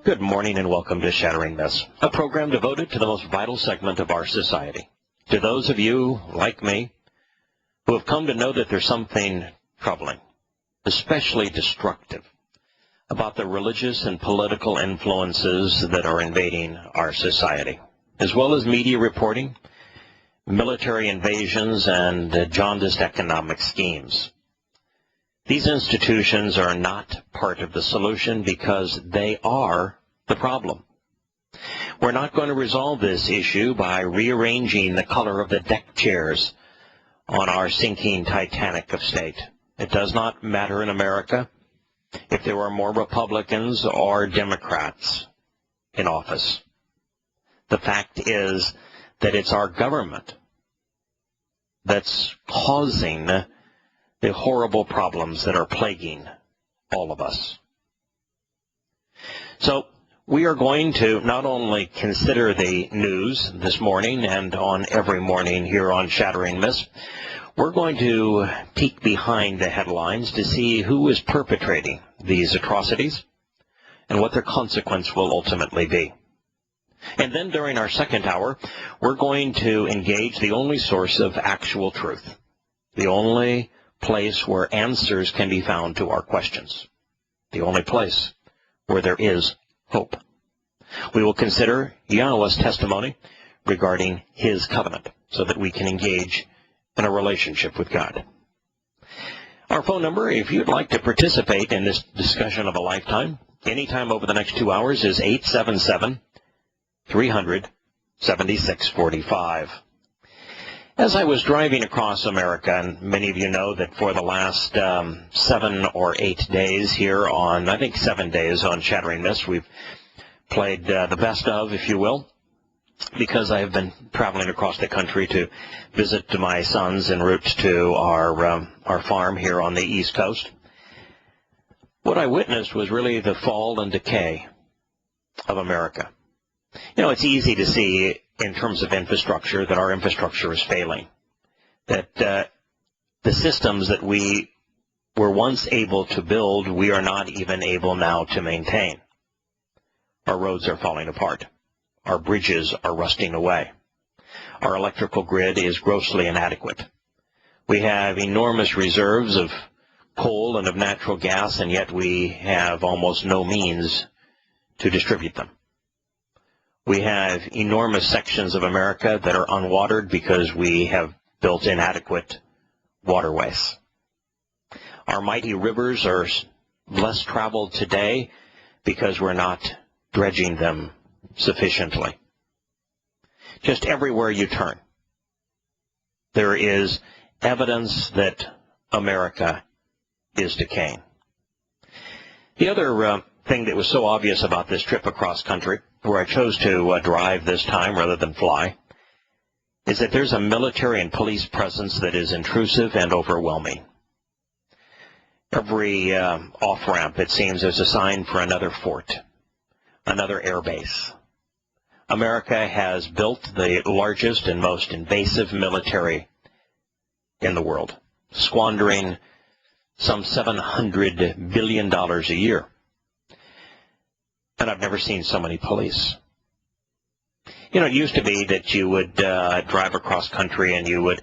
Good morning and welcome to Shattering Myths, a program devoted to the most vital segment of our society. To those of you, like me, who have come to know that there's something troubling, especially destructive, about the religious and political influences that are invading our society, as well as media reporting, military invasions, and jaundiced economic schemes. These institutions are not part of the solution because they are the problem. We're not going to resolve this issue by rearranging the color of the deck chairs on our sinking Titanic of state. It does not matter in America if there are more Republicans or Democrats in office. The fact is that it's our government that's causing the horrible problems that are plaguing all of us. So we are going to not only consider the news this morning and on every morning here on Shattering Myths, we're going to peek behind the headlines to see who is perpetrating these atrocities and what their consequence will ultimately be. And then during our second hour, we're going to engage the only source of actual truth, the only place where answers can be found to our questions, the only place where there is hope. We will consider Yahowah's testimony regarding his covenant so that we can engage in a relationship with God. Our phone number, if you'd like to participate in this discussion of a lifetime, anytime over the next 2 hours, is 877-300-7645. As I was driving across America, and many of you know that for the last 7 or 8 days here on, I think 7 days on Shattering Myths, we've played the best of, if you will, because I have been traveling across the country to visit my sons en route to our farm here on the East Coast. What I witnessed was really the fall and decay of America. You know, it's easy to see in terms of infrastructure that our infrastructure is failing, that the systems that we were once able to build, we are not even able now to maintain. Our roads are falling apart. Our bridges are rusting away. Our electrical grid is grossly inadequate. We have enormous reserves of coal and of natural gas, and yet we have almost no means to distribute them. We have enormous sections of America that are unwatered because we have built inadequate waterways. Our mighty rivers are less traveled today because we're not dredging them sufficiently. Just everywhere you turn, there is evidence that America is decaying. The other thing that was so obvious about this trip across country, where I chose to drive this time rather than fly, is that there's a military and police presence that is intrusive and overwhelming. Every off-ramp, it seems, there's a sign for another fort, another air base. America has built the largest and most invasive military in the world, squandering some $700 billion a year. And I've never seen so many police. You know, it used to be that you would drive across country and you would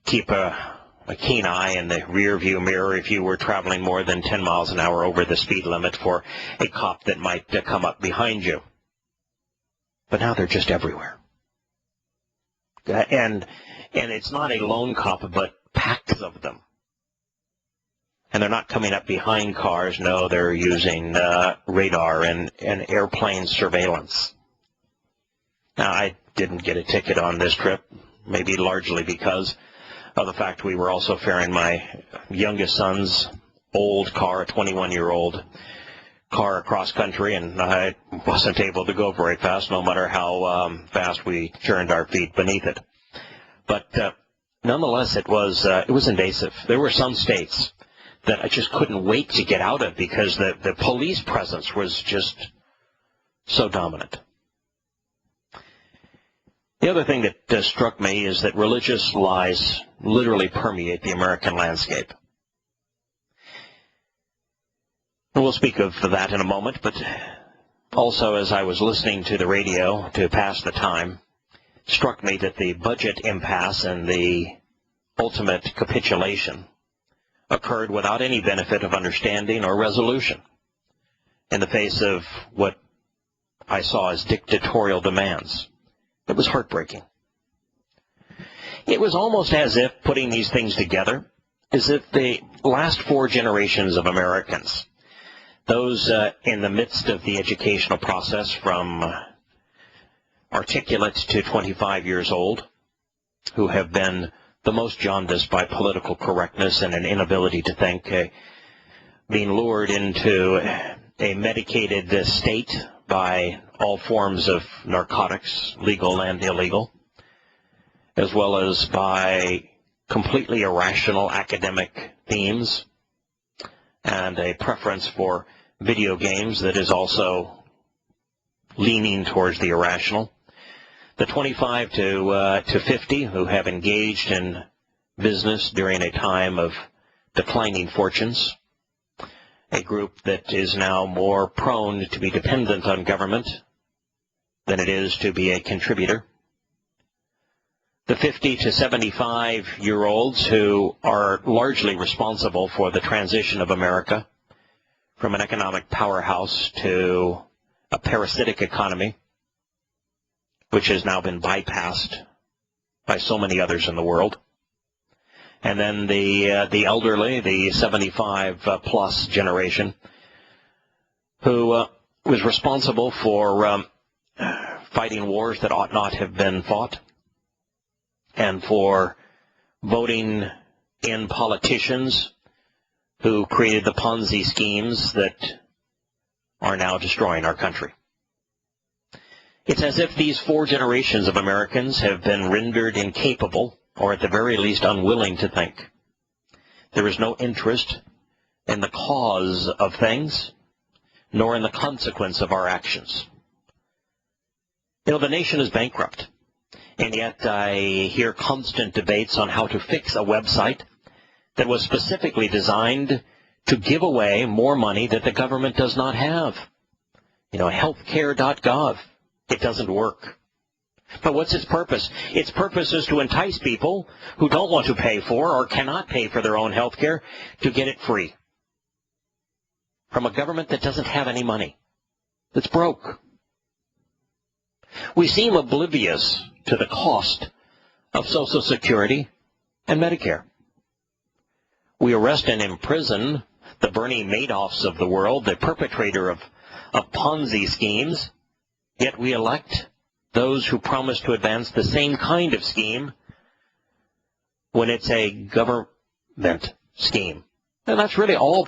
keep a keen eye in the rear view mirror if you were traveling more than 10 miles an hour over the speed limit for a cop that might come up behind you. But now they're just everywhere. And it's not a lone cop, but packs of them. And they're not coming up behind cars. No, they're using radar and airplane surveillance. Now, I didn't get a ticket on this trip, maybe largely because of the fact we were also ferrying my youngest son's old car, a 21-year-old car across country, and I wasn't able to go very fast, no matter how fast we turned our feet beneath it. But nonetheless, it was invasive. There were some states that I just couldn't wait to get out of because the police presence was just so dominant. The other thing that struck me is that religious lies literally permeate the American landscape. And we'll speak of that in a moment, but Also, as I was listening to the radio to pass the time, it struck me that the budget impasse and the ultimate capitulation occurred without any benefit of understanding or resolution in the face of what I saw as dictatorial demands. It was heartbreaking. It was almost as if, putting these things together, as if the last 4 generations of Americans, those in the midst of the educational process from articulate to 25 years old, who have been the most jaundiced by political correctness and an inability to think, being lured into a medicated state by all forms of narcotics, legal and illegal, as well as by completely irrational academic themes and a preference for video games that is also leaning towards the irrational. The 25 to 50 who have engaged in business during a time of declining fortunes, a group that is now more prone to be dependent on government than it is to be a contributor. The 50 to 75-year-olds who are largely responsible for the transition of America from an economic powerhouse to a parasitic economy, which has now been bypassed by so many others in the world. And then the elderly, the 75-plus generation, who was responsible for fighting wars that ought not have been fought, and for voting in politicians who created the Ponzi schemes that are now destroying our country. It's as if these 4 generations of Americans have been rendered incapable, or at the very least unwilling to think. There is no interest in the cause of things, nor in the consequence of our actions. You know, the nation is bankrupt. And yet I hear constant debates on how to fix a website that was specifically designed to give away more money that the government does not have. You know, healthcare.gov, it doesn't work. But what's its purpose? Its purpose is to entice people who don't want to pay for or cannot pay for their own health care to get it free from a government that doesn't have any money, that's broke. We seem oblivious to the cost of Social Security and Medicare. We arrest and imprison the Bernie Madoffs of the world, the perpetrator of Ponzi schemes, yet we elect those who promise to advance the same kind of scheme when it's a government scheme. And that's really all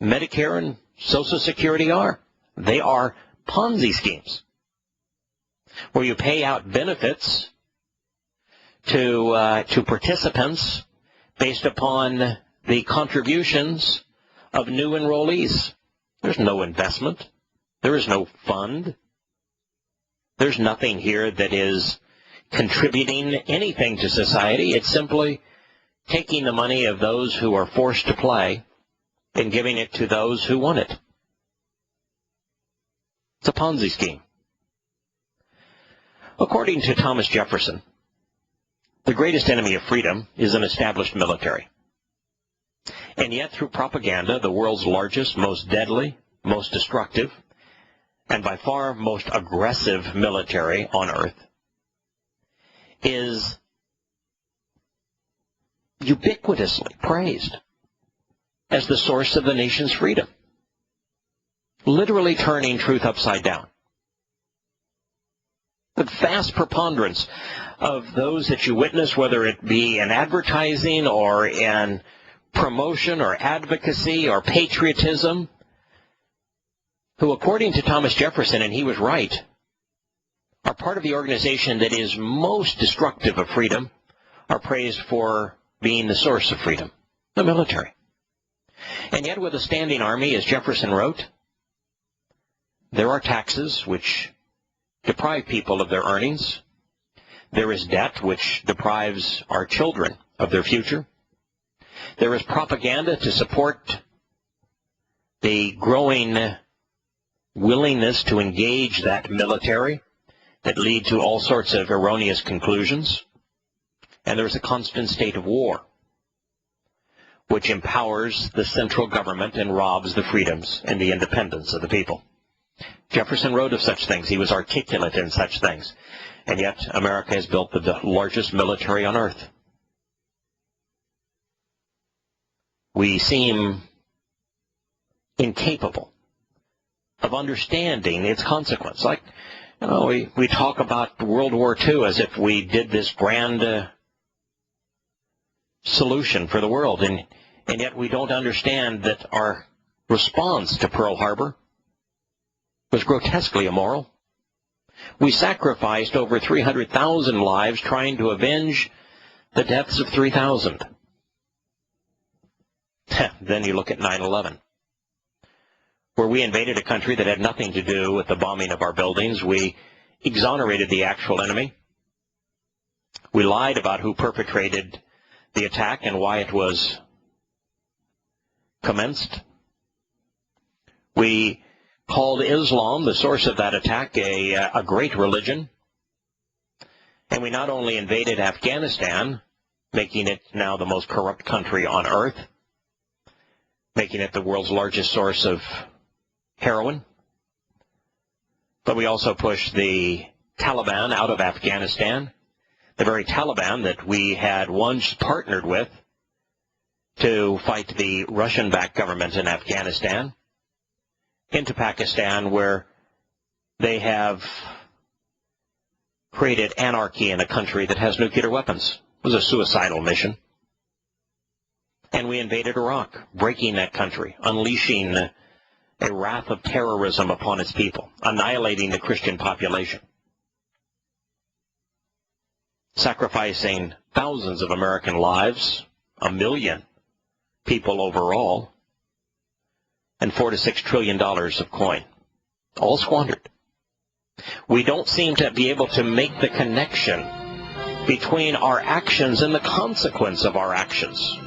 Medicare and Social Security are. They are Ponzi schemes, where you pay out benefits to participants based upon the contributions of new enrollees. There's no investment. There is no fund. There's nothing here that is contributing anything to society. It's simply taking the money of those who are forced to play and giving it to those who want it. It's a Ponzi scheme. According to Thomas Jefferson, the greatest enemy of freedom is an established military. And yet, through propaganda, the world's largest, most deadly, most destructive, and by far most aggressive military on earth is ubiquitously praised as the source of the nation's freedom, literally turning truth upside down. The vast preponderance of those that you witness, whether it be in advertising or in promotion or advocacy or patriotism, who, according to Thomas Jefferson, and he was right, are part of the organization that is most destructive of freedom, are praised for being the source of freedom, the military. And yet, with a standing army, as Jefferson wrote, there are taxes which deprive people of their earnings. There is debt which deprives our children of their future. There is propaganda to support the growing willingness to engage that military that lead to all sorts of erroneous conclusions. And there's a constant state of war, which empowers the central government and robs the freedoms and the independence of the people. Jefferson wrote of such things. He was articulate in such things. And yet America has built the largest military on earth. We seem incapable of understanding its consequence. Like, we talk about World War II as if we did this grand solution for the world, and yet we don't understand that our response to Pearl Harbor was grotesquely immoral. We sacrificed over 300,000 lives trying to avenge the deaths of 3,000. Then you look at 9/11, where we invaded a country that had nothing to do with the bombing of our buildings. We exonerated the actual enemy. We lied about who perpetrated the attack and why it was commenced. We called Islam, the source of that attack, a great religion. And we not only invaded Afghanistan, making it now the most corrupt country on earth, making it the world's largest source of heroin, but we also pushed the Taliban out of Afghanistan, the very Taliban that we had once partnered with to fight the Russian-backed government in Afghanistan, into Pakistan, where they have created anarchy in a country that has nuclear weapons. It was a suicidal mission. And we invaded Iraq, breaking that country, unleashing a wrath of terrorism upon its people, annihilating the Christian population, sacrificing thousands of American lives, 1 million people overall, and $4 to $6 trillion of coin, all squandered. We don't seem to be able to make the connection between our actions and the consequence of our actions,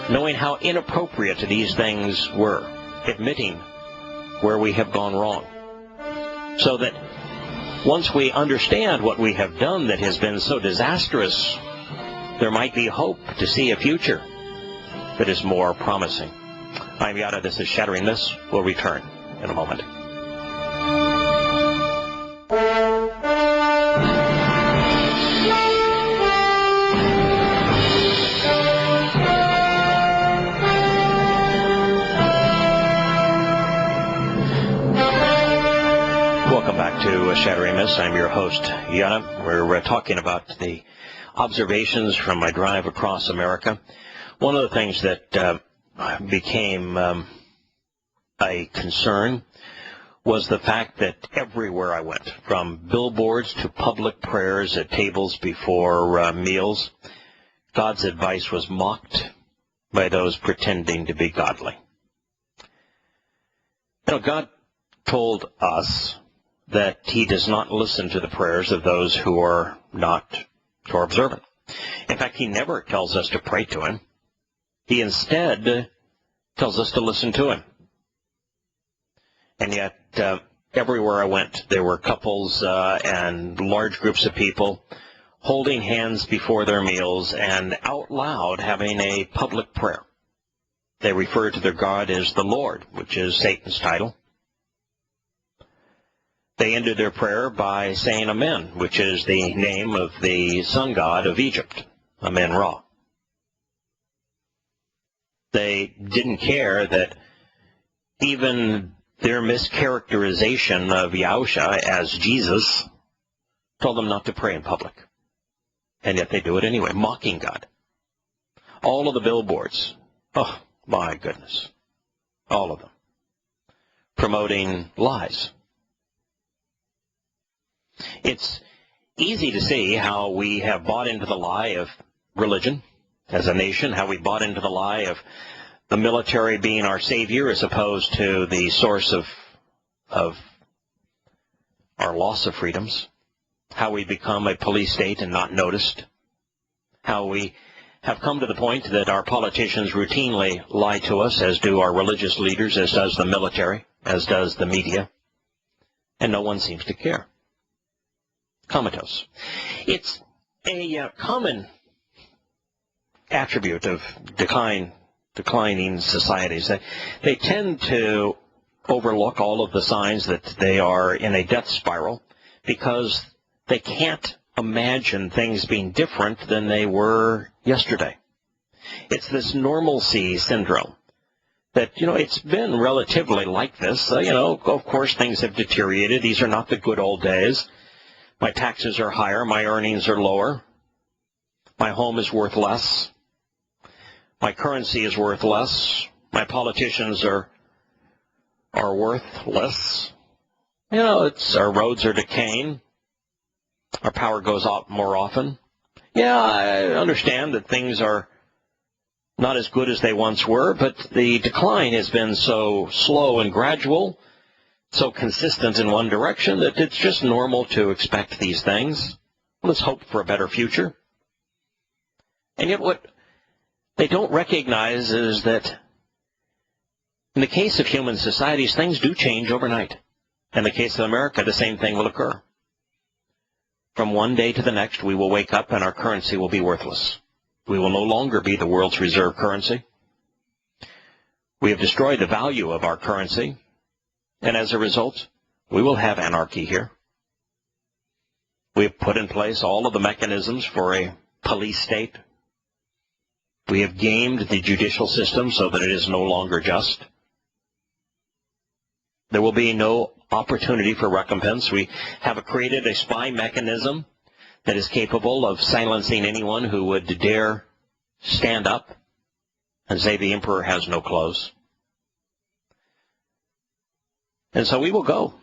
knowing how inappropriate these things were, admitting where we have gone wrong, so that once we understand what we have done that has been so disastrous, there might be hope to see a future that is more promising. I'm Yahowah. This is Shattering Myths. We'll return in a moment. Welcome back to Shattering Myths. I'm your host, Yahowah. We're talking about the observations from my drive across America. One of the things that became a concern was the fact that everywhere I went, from billboards to public prayers at tables before meals, God's advice was mocked by those pretending to be godly. God told us that he does not listen to the prayers of those who are not Torah observant. In fact, he never tells us to pray to him. He instead tells us to listen to him. And yet, everywhere I went, there were couples and large groups of people holding hands before their meals and out loud having a public prayer. They refer to their God as the Lord, which is Satan's title. They ended their prayer by saying Amen, which is the name of the sun god of Egypt, Amen-Ra. They didn't care that even their mischaracterization of Yahusha as Jesus told them not to pray in public. And yet they do it anyway, mocking God. All of the billboards, oh my goodness, all of them, promoting lies. It's easy to see how we have bought into the lie of religion as a nation, how we bought into the lie of the military being our savior as opposed to the source of our loss of freedoms, how we become a police state and not noticed, how we have come to the point that our politicians routinely lie to us, as do our religious leaders, as does the military, as does the media. and no one seems to care. Comatose. It's a common attribute of declining societies. They tend to overlook all of the signs that they are in a death spiral because they can't imagine things being different than they were yesterday. It's this normalcy syndrome that, it's been relatively like this. Of course, things have deteriorated. These are not the good old days. My taxes are higher. My earnings are lower. My home is worth less. My currency is worth less. My politicians are worthless. Our roads are decaying. Our power goes out more often. Yeah, I understand that things are not as good as they once were, but the decline has been so slow and gradual, so consistent in one direction, that it's just normal to expect these things. Let's hope for a better future. And yet what they don't recognize is that in the case of human societies, things do change overnight. In the case of America, the same thing will occur. From one day to the next, we will wake up and our currency will be worthless. We will no longer be the world's reserve currency. We have destroyed the value of our currency, and as a result, we will have anarchy here. We have put in place all of the mechanisms for a police state. We have gamed the judicial system so that it is no longer just. There will be no opportunity for recompense. We have created a spy mechanism that is capable of silencing anyone who would dare stand up and say the emperor has no clothes. And so we will go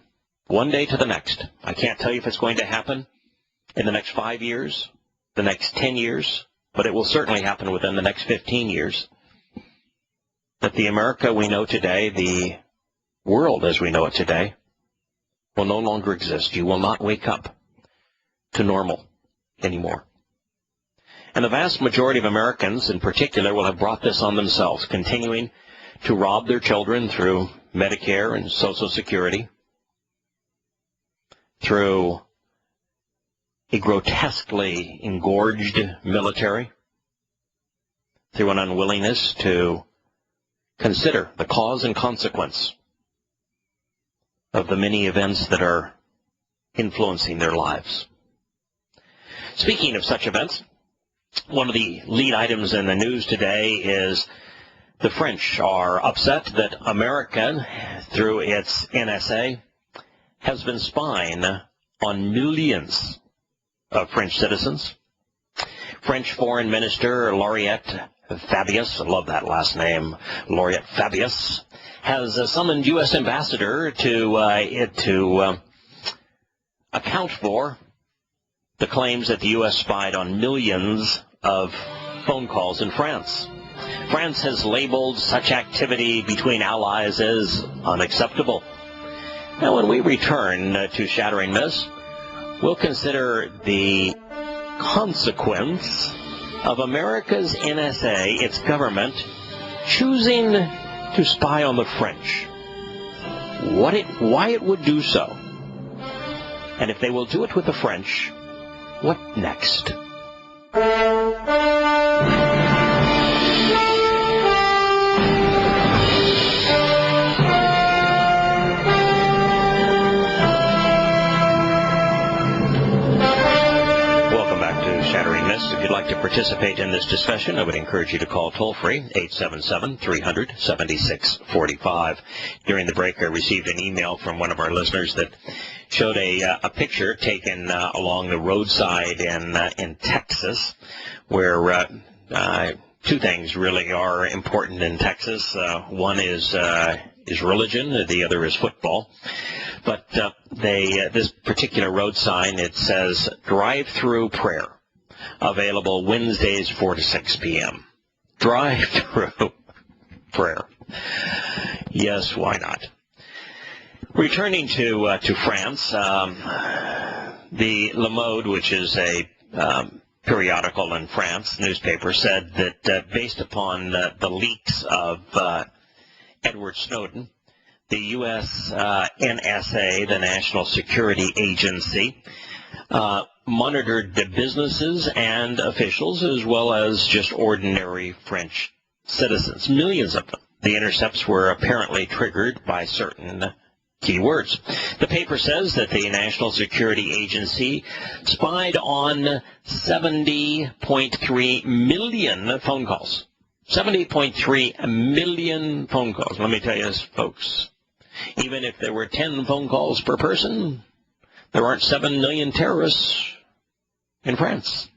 one day to the next. I can't tell you if it's going to happen in the next 5 years, the next 10 years, but it will certainly happen within the next 15 years. That the America we know today, the world as we know it today, will no longer exist. You will not wake up to normal anymore. And the vast majority of Americans in particular will have brought this on themselves, continuing to rob their children through Medicare and Social Security, through a grotesquely engorged military, through an unwillingness to consider the cause and consequence of the many events that are influencing their lives. Speaking of such events, one of the lead items in the news today is the French are upset that America, through its NSA, has been spying on millions of French citizens. French Foreign Minister Laurent Fabius, I love that last name, Laurent Fabius, has summoned U.S. ambassador to account for the claims that the U.S. spied on millions of phone calls in France. France has labeled such activity between allies as unacceptable. Now, when we return to Shattering Myths, we'll consider the consequence of America's NSA, its government, choosing to spy on the French. Why it would do so. And if they will do it with the French, what next? Shattering Myths. If you'd like to participate in this discussion, I would encourage you to call toll-free 877-300-7645. During the break, I received an email from one of our listeners that showed a picture taken along the roadside in Texas, where two things really are important in Texas. One is religion, the other is football. But this particular road sign, it says drive-through prayer. Available Wednesdays 4 to 6 p.m. Drive-through prayer. Yes, why not? Returning to France, the Le Mode, which is a periodical in France, newspaper, said that based upon the leaks of Edward Snowden, the U.S. NSA, the National Security Agency, monitored the businesses and officials as well as just ordinary French citizens, millions of them. The intercepts were apparently triggered by certain keywords. The paper says that the National Security Agency spied on 70.3 million phone calls. 70.3 million phone calls. Let me tell you this, folks. Even if there were 10 phone calls per person, there aren't 7 million terrorists in France.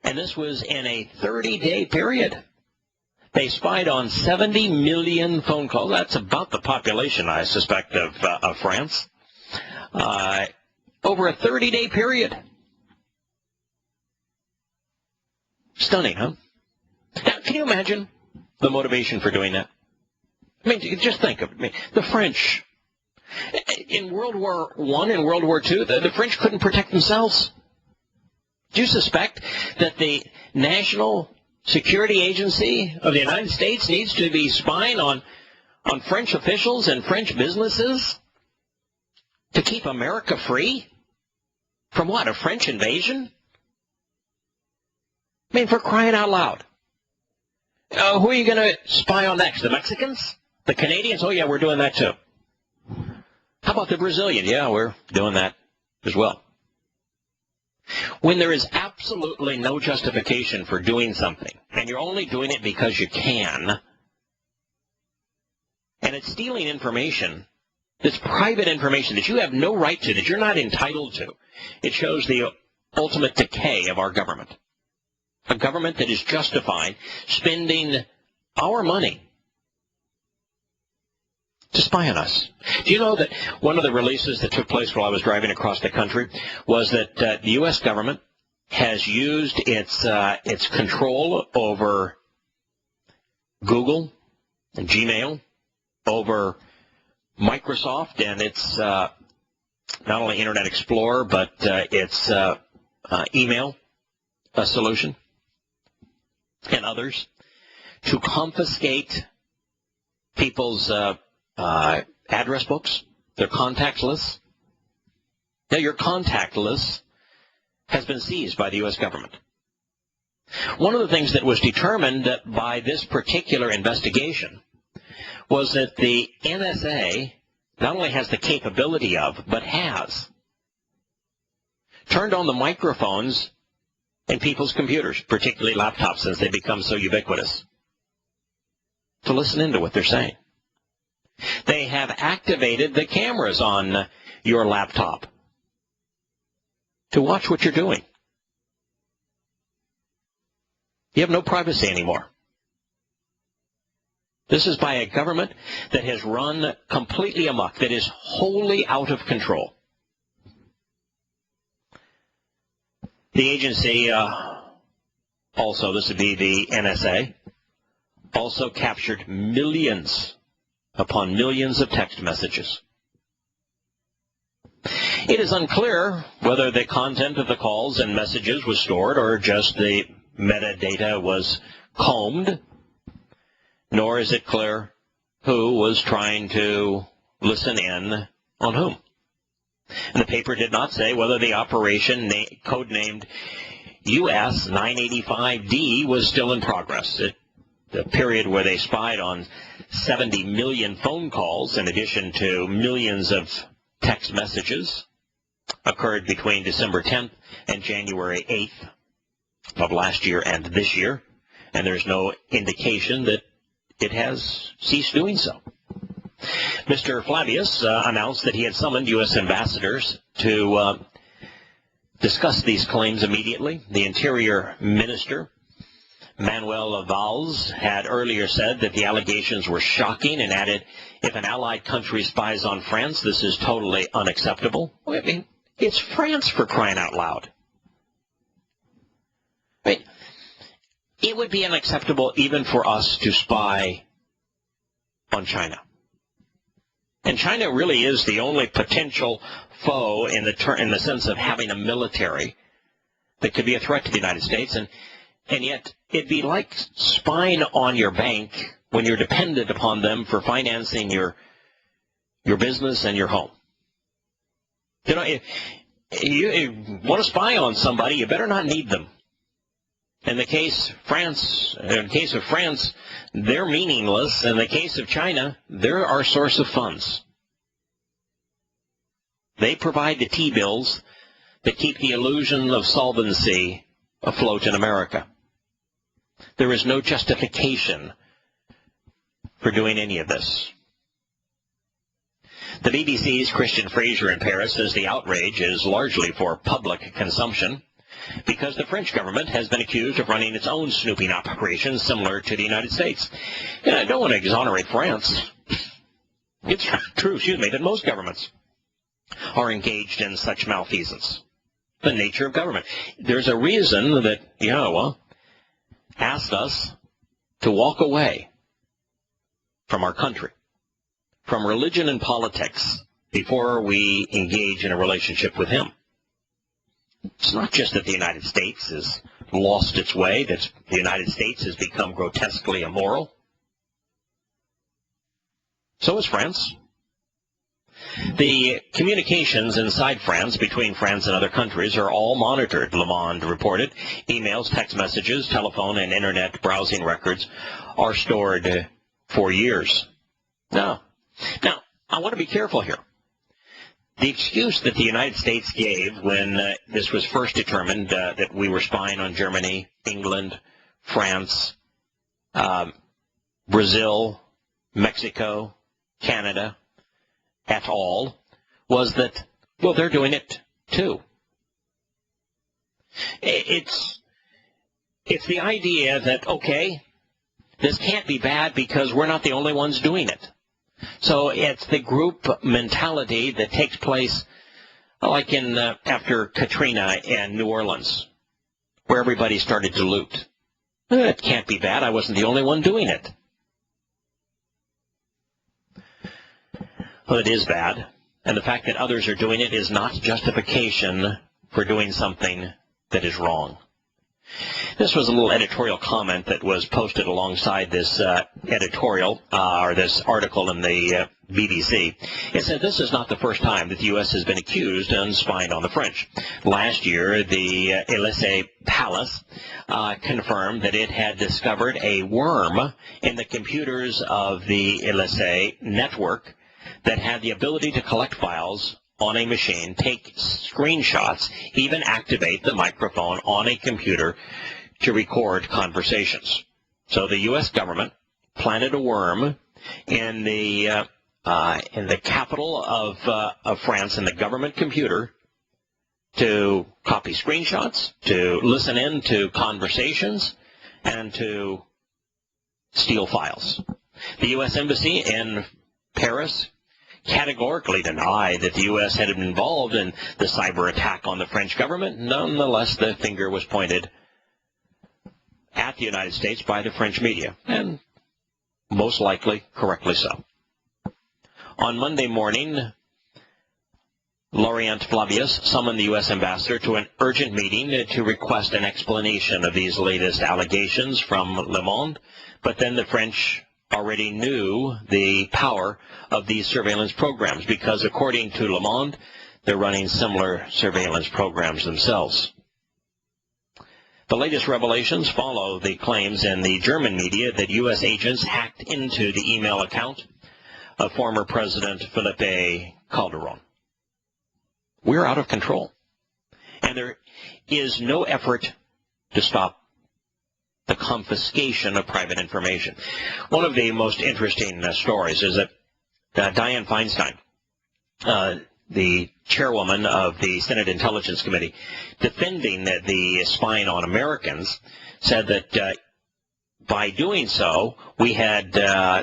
And this was in a 30-day period. They spied on 70 million phone calls. That's about the population, I suspect, of France. Over a 30-day period. Stunning, huh? Now, can you imagine the motivation for doing that? I mean, just think of it. I mean, the French, in World War I and World War II, the French couldn't protect themselves. Do you suspect that the National Security Agency of the United States needs to be spying on French officials and French businesses to keep America free? From what, a French invasion? I mean, for crying out loud. Who are you going to spy on next? The Mexicans? The Canadians? Oh, yeah, we're doing that too. How about the Brazilians? Yeah, we're doing that as well. When there is absolutely no justification for doing something, and you're only doing it because you can, and it's stealing information, that's private information that you have no right to, that you're not entitled to, it shows the ultimate decay of our government. A government that is justifying spending our money to spy on us. Do you know that one of the releases that took place while I was driving across the country was that the U.S. government has used its control over Google and Gmail, over Microsoft and its not only Internet Explorer, but its email solution and others, to confiscate people's address books, their contact lists. Now, your contact list has been seized by the U.S. government. One of the things that was determined by this particular investigation was that the NSA not only has the capability of, but has turned on the microphones in people's computers, particularly laptops, since they become so ubiquitous, to listen into what they're saying. They have activated the cameras on your laptop to watch what you're doing. You have no privacy anymore. This is by a government that has run completely amok, that is wholly out of control. The agency also, this would be the NSA, also captured millions upon millions of text messages. It is unclear whether the content of the calls and messages was stored or just the metadata was combed, nor is it clear who was trying to listen in on whom. And the paper did not say whether the operation codenamed US 985D was still in progress. The period where they spied on 70 million phone calls in addition to millions of text messages occurred between December 10th and January 8th of last year and this year, and there's no indication that it has ceased doing so. Mr. Flavius announced that he had summoned U.S. ambassadors to discuss these claims immediately. The Interior Minister, Manuel Valls, had earlier said that the allegations were shocking and added, if an allied country spies on France, this is totally unacceptable. I mean, it's France, for crying out loud. I mean, it would be unacceptable even for us to spy on China. And China really is the only potential foe in the sense of having a military that could be a threat to the United States. And yet, it'd be like spying on your bank when you're dependent upon them for financing your business and your home. You know, if you want to spy on somebody, you better not need them. In the case of France, they're meaningless. In the case of China, they're our source of funds. They provide the T-bills that keep the illusion of solvency afloat in America. There is no justification for doing any of this. The BBC's Christian Fraser in Paris says the outrage is largely for public consumption because the French government has been accused of running its own snooping operations similar to the United States. And I don't want to exonerate France. It's true, that most governments are engaged in such malfeasance. The nature of government. There's a reason that Yahowah asked us to walk away from our country, from religion and politics, before we engage in a relationship with him. It's not just that the United States has lost its way, that the United States has become grotesquely immoral. So is France. The communications inside France, between France and other countries, are all monitored, Le Monde reported. Emails, text messages, telephone, and internet browsing records are stored for years. Now, I want to be careful here. The excuse that the United States gave when this was first determined that we were spying on Germany, England, France, Brazil, Mexico, Canada, et al., was that, well, they're doing it too. It's the idea that, okay, this can't be bad because we're not the only ones doing it. So it's the group mentality that takes place like in after Katrina and New Orleans, where everybody started to loot. It can't be bad. I wasn't the only one doing it. Well, it is bad, and the fact that others are doing it is not justification for doing something that is wrong. This was a little editorial comment that was posted alongside this editorial, or this article in the BBC. It said this is not the first time that the U.S. has been accused of spying on the French. Last year, the Élysée Palace confirmed that it had discovered a worm in the computers of the Élysée network that had the ability to collect files on a machine, take screenshots, even activate the microphone on a computer to record conversations. So the U.S. government planted a worm in the capital of France, in the government computer, to copy screenshots, to listen in to conversations, and to steal files. The U.S. Embassy in Paris categorically denied that the U.S. had been involved in the cyber attack on the French government. Nonetheless, the finger was pointed at the United States by the French media, and most likely correctly so. On Monday morning, Laurent Fabius summoned the U.S. ambassador to an urgent meeting to request an explanation of these latest allegations from Le Monde, but then the French already knew the power of these surveillance programs because, according to Le Monde, they're running similar surveillance programs themselves. The latest revelations follow the claims in the German media that U.S. agents hacked into the email account of former President Felipe Calderón. We're out of control, and there is no effort to stop the confiscation of private information. One of the most interesting stories is that Dianne Feinstein, the chairwoman of the Senate Intelligence Committee, defending the spying on Americans, said that by doing so, we had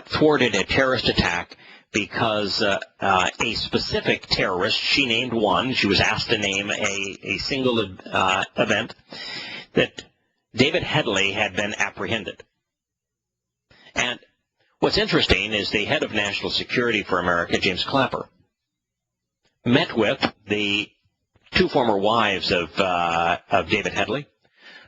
thwarted a terrorist attack because a specific terrorist, she named one, she was asked to name a single event, that David Headley had been apprehended. And what's interesting is the head of national security for America, James Clapper, met with the two former wives of David Headley,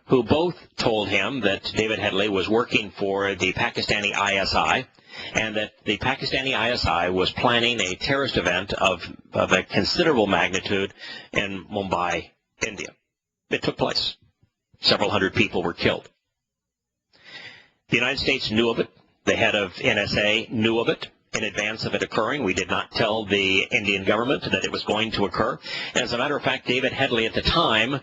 who both told him that David Headley was working for the Pakistani ISI and that the Pakistani ISI was planning a terrorist event of a considerable magnitude in Mumbai, India. It took place. Several hundred people were killed. The United States knew of it. The head of NSA knew of it in advance of it occurring. We did not tell the Indian government that it was going to occur. And as a matter of fact, David Headley at the time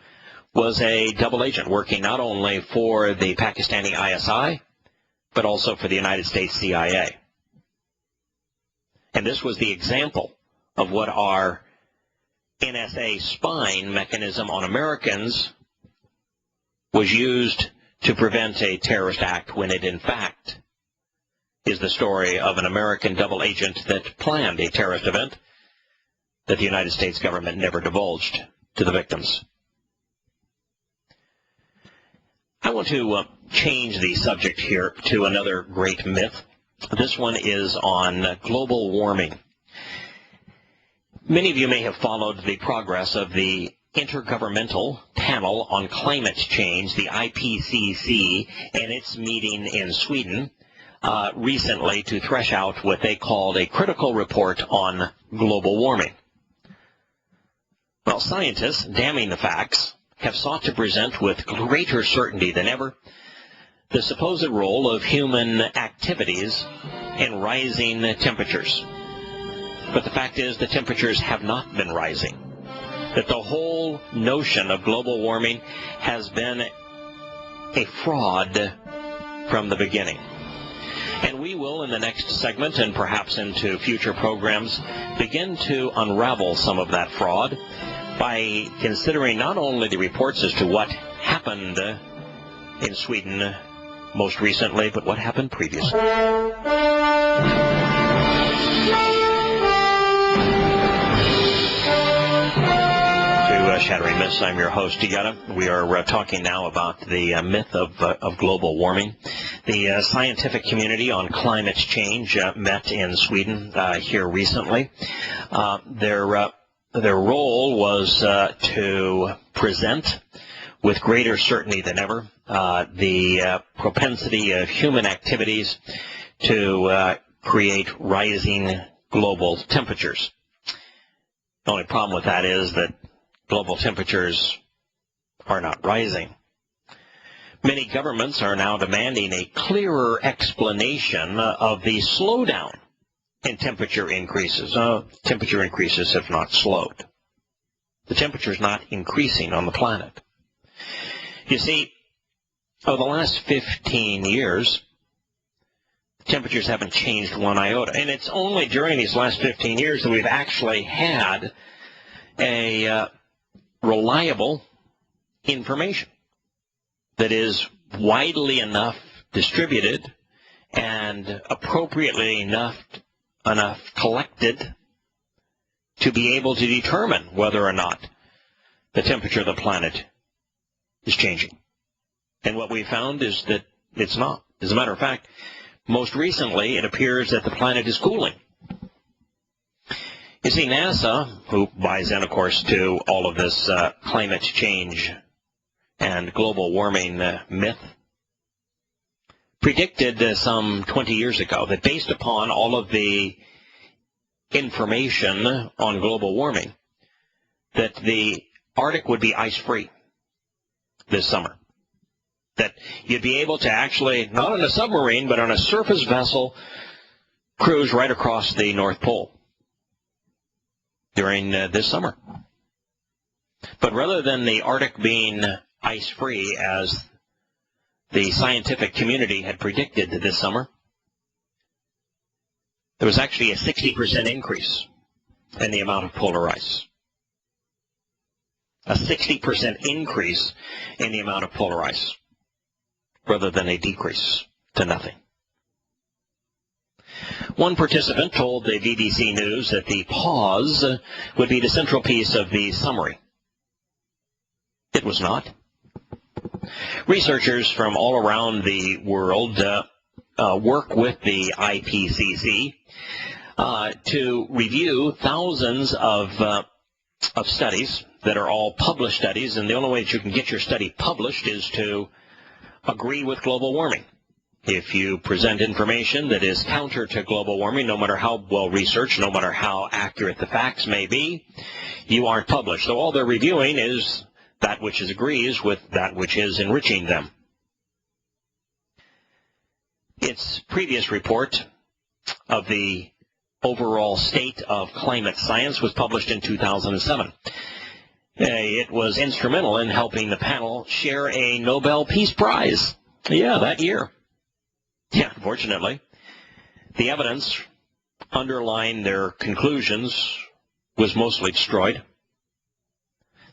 was a double agent working not only for the Pakistani ISI, but also for the United States CIA. And this was the example of what our NSA spying mechanism on Americans was used to prevent a terrorist act, when it in fact is the story of an American double agent that planned a terrorist event that the United States government never divulged to the victims. I want to change the subject here to another great myth. This one is on global warming. Many of you may have followed the progress of the Intergovernmental Panel on Climate Change, the IPCC, and its meeting in Sweden recently to thresh out what they called a critical report on global warming. Well, scientists, damning the facts, have sought to present with greater certainty than ever the supposed role of human activities in rising temperatures. But the fact is the temperatures have not been rising. That the whole notion of global warming has been a fraud from the beginning. And we will, in the next segment and perhaps into future programs, begin to unravel some of that fraud by considering not only the reports as to what happened in Sweden most recently, but what happened previously. Shattering Myths. I'm your host, Yahowah. We are talking now about the myth of global warming. The scientific community on climate change met in Sweden here recently. Their role was to present with greater certainty than ever the propensity of human activities to create rising global temperatures. The only problem with that is that global temperatures are not rising. Many governments are now demanding a clearer explanation of the slowdown in temperature increases. Temperature increases have not slowed. The temperature is not increasing on the planet. You see, over the last 15 years, temperatures haven't changed one iota. And it's only during these last 15 years that we've actually had a reliable information that is widely enough distributed and appropriately enough collected to be able to determine whether or not the temperature of the planet is changing. And what we found is that it's not. As a matter of fact, most recently it appears that the planet is cooling. You see, NASA, who buys in, of course, to all of this climate change and global warming myth, predicted some 20 years ago that based upon all of the information on global warming, that the Arctic would be ice-free this summer. That you'd be able to actually, not on a submarine, but on a surface vessel, cruise right across the North Pole during this summer. But rather than the Arctic being ice-free, as the scientific community had predicted this summer, there was actually a 60% increase in the amount of polar ice. A 60% increase in the amount of polar ice, rather than a decrease to nothing. One participant told the BBC News that the pause would be the central piece of the summary. It was not. Researchers from all around the world work with the IPCC to review thousands of of studies that are all published studies, and the only way that you can get your study published is to agree with global warming. If you present information that is counter to global warming, no matter how well researched, no matter how accurate the facts may be, you aren't published. So all they're reviewing is that which agrees with that which is enriching them. Its previous report of the overall state of climate science was published in 2007. It was instrumental in helping the panel share a Nobel Peace Prize. Yeah, that year. Yeah, unfortunately. The evidence underlying their conclusions was mostly destroyed.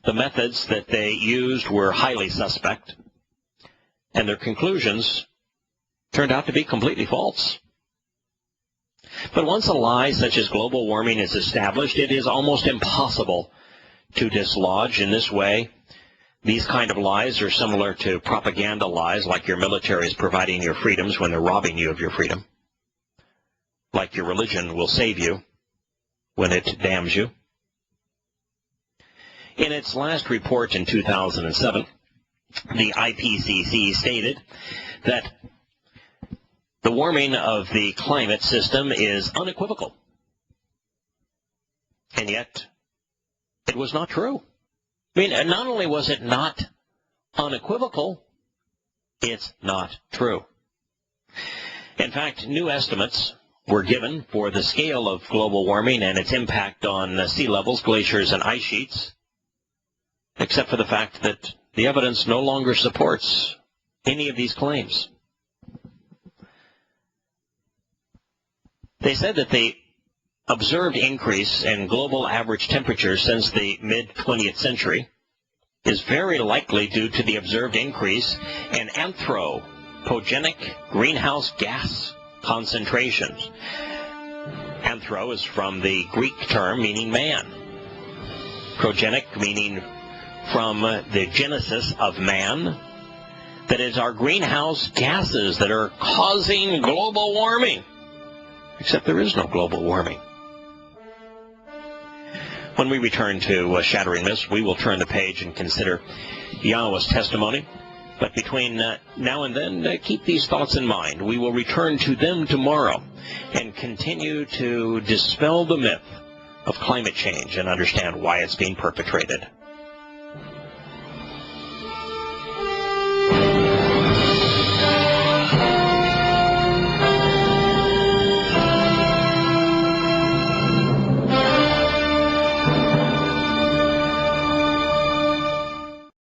The methods that they used were highly suspect, and their conclusions turned out to be completely false. But once a lie such as global warming is established, it is almost impossible to dislodge. In this way, these kind of lies are similar to propaganda lies, like your military is providing your freedoms when they're robbing you of your freedom, like your religion will save you when it damns you. In its last report in 2007, the IPCC stated that the warming of the climate system is unequivocal. And yet, it was not true. I mean, not only was it not unequivocal, it's not true. In fact, new estimates were given for the scale of global warming and its impact on sea levels, glaciers, and ice sheets, except for the fact that the evidence no longer supports any of these claims. They said that the observed increase in global average temperature since the mid-20th century is very likely due to the observed increase in anthropogenic greenhouse gas concentrations. Anthro is from the Greek term meaning man. Progenic meaning from the genesis of man. That is our greenhouse gases that are causing global warming. Except there is no global warming. When we return to Shattering Myths, we will turn the page and consider Yahowah's testimony. But between now and then, keep these thoughts in mind. We will return to them tomorrow and continue to dispel the myth of climate change and understand why it's being perpetrated.